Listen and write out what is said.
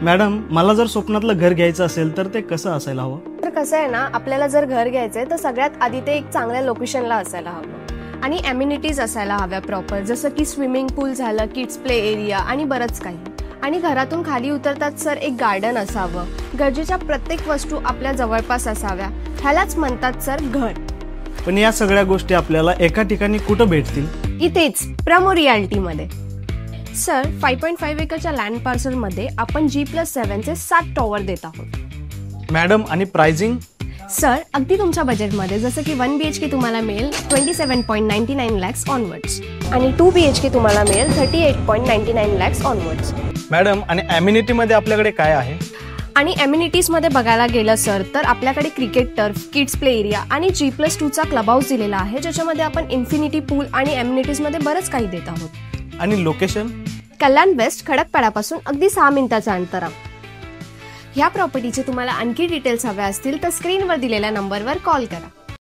Madam, मला जर स्वप्नातलं घर घ्यायचं असेल तर ते कसं असायला हवं? तर कसं आहे ना, आपल्याला जर घर घ्यायचंय तर सगळ्यात आधी ते एक चांगल्या लोकेशनला असायला हवं आणि अम्युनिटीज असायला हव्या प्रॉपर, जसं की स्विमिंग पूल झालं, किड्स प्ले एरिया आणि बरंच काही. आणि घरातून खाली उतरतात सर एक गार्डन असावं. गरजेच्या प्रत्येक वस्तू आपल्या जवळपास असाव्या. ह्यालाच म्हणतात सर घर. पण या सगळ्या गोष्टी आपल्याला एका ठिकाणी कुठं भेटतील? इथेच प्रमो रियालिटीमध्ये. सर 5.5 एकरच्या लँड पार्सलमध्ये आपण G+7 चे 7 टॉवर देत आहोत. मॅडम, आणि प्राइसिंग? सर अगदी तुमच्या बजेटमध्ये, जसं की 1 BHK तुम्हाला मिळेल 27.99 lakhs ऑनवर्ड्स आणि 2 BHK तुम्हाला मिळेल 38.99 lakhs ऑनवर्ड्स. मॅडम, आणि ॲम्युनिटीमध्ये आपल्याकडे काय आहे? आणि ॲम्युनिटीजमध्ये बघायला गेलं सर तर आपल्याकडे cricket turf, kids play area आणि G+2 चा क्लब हाऊस दिलेला आहे, ज्याच्यामध्ये आपण इन्फिनिटी पूल आणि ॲम्युनिटीजमध्ये बरंच काही देत आहोत. आणि लोकेशन? कल्याण वेस्ट, खडकपाड्यापासून अगदी 6 मिनिटाचं अंतरावर. ह्या प्रॉपर्टीचे तुम्हाला आणखी डिटेल्स हवे असतील तर स्क्रीनवर दिलेल्या नंबरवर कॉल करा.